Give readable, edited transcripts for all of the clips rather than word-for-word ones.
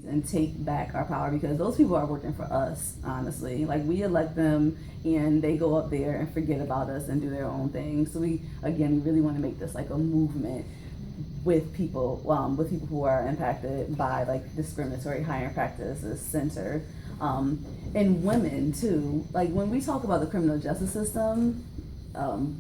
and take back our power, because those people are working for us, honestly. Like, we elect them and they go up there and forget about us and do their own thing. So we really want to make this like a movement with people who are impacted by like discriminatory hiring practices centered, and women too. Like, when we talk about the criminal justice system,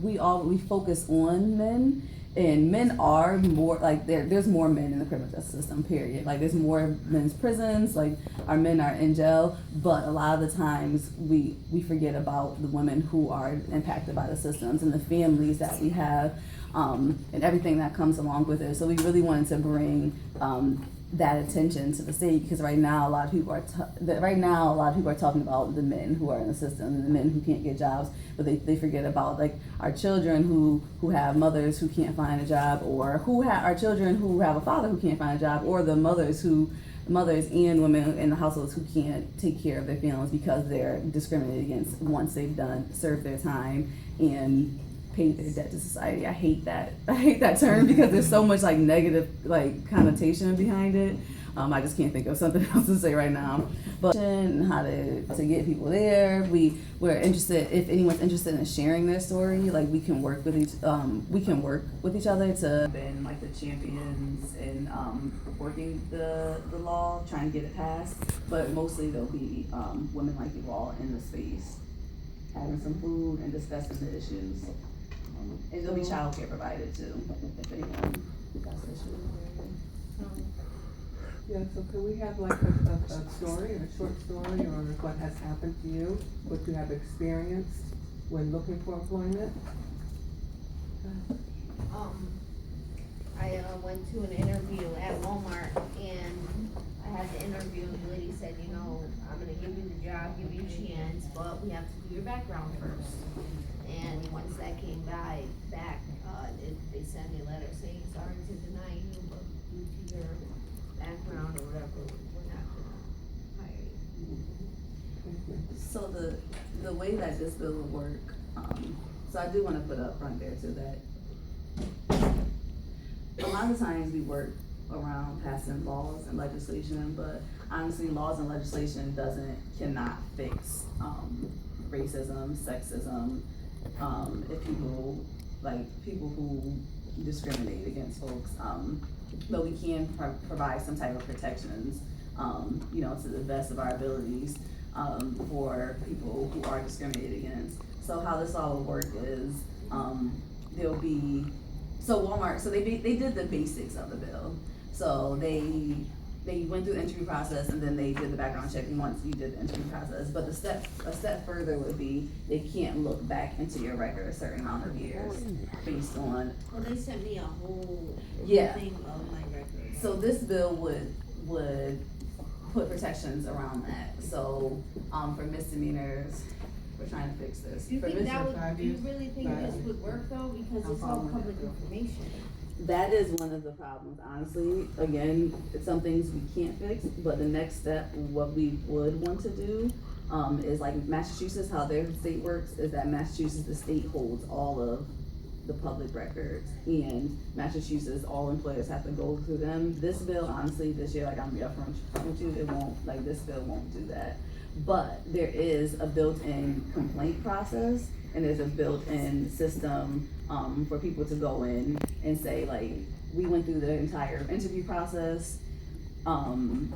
we focus on men, and men are more like there's more men in the criminal justice system, period. Like, there's more men's prisons, like our men are in jail, but a lot of the times we forget about the women who are impacted by the systems and the families that we have, and everything that comes along with it. So we really wanted to bring that attention to the state, because right now a lot of people are talking about the men who are in the system and the men who can't get jobs, but they forget about like our children who have mothers who can't find a job, or our children who have a father who can't find a job, or the mothers and women in the households who can't take care of their families because they're discriminated against once they've served their time and paid their debt to society. I hate that term because there's so much like negative like connotation behind it. I just can't think of something else to say right now. But how to get people there. We're interested, if anyone's interested in sharing their story, like we can work with each other to been like the champions in working the law, trying to get it passed. But mostly there'll be women like you all in the space, having some food and discussing the issues. And there'll be childcare provided too, if anyone has issues. Yeah, so can we have like a story, a short story on what has happened to you, what you have experienced when looking for employment? I went to an interview at Walmart, and I had the interview, and the lady said, I'm gonna give you the job, give you a chance, but we have to do your background first. And once that came back, they sent me a letter saying, sorry to deny you, but due to your background or whatever, we're not gonna hire you. So the way that this bill will work, so I do want to put up front there too that a lot of times we work around passing laws and legislation, but honestly, laws and legislation cannot fix racism, sexism, if people who discriminate against folks, but we can provide some type of protections, to the best of our abilities, for people who are discriminated against. So how this all will work is, Walmart, so they did the basics of the bill. So they went through the interview process, and then they did the background check once you did the interview process. But a step further would be they can't look back into your record a certain amount of years based on. Well, they sent me a whole thing of my record. So this bill would put protections around that. So for misdemeanors, we're trying to fix this. Do you really think this would work though? Because it's all public information. That is one of the problems, honestly. Again, some things we can't fix, but the next step, what we would want to do, is like Massachusetts, how their state works, is that Massachusetts, the state holds all of the public records, and Massachusetts, all employers have to go through them. This bill, honestly, this year, like I'm be upfront with you, this bill won't do that. But there is a built-in complaint process, and there's a built-in system for people to go in and say, like, we went through the entire interview process, and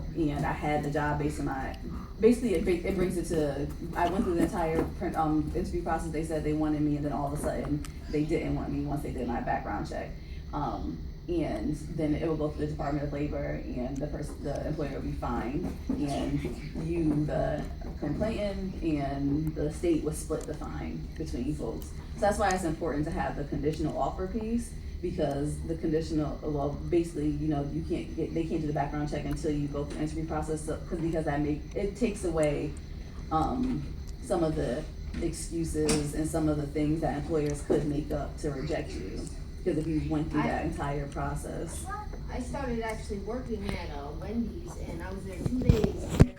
I had the job based on it brings it to, I went through the entire interview process. They said they wanted me, and then all of a sudden they didn't want me once they did my background check. And then it will go to the Department of Labor, and the employer will be fined, and you, the complainant, and the state will split the fine between folks. So that's why it's important to have the conditional offer piece, because the conditional, basically, they can't do the background check until you go through the interview process, because it takes away some of the excuses and some of the things that employers could make up to reject you. Because if you went through that entire process. I started actually working at Wendy's, and I was there 2 days, and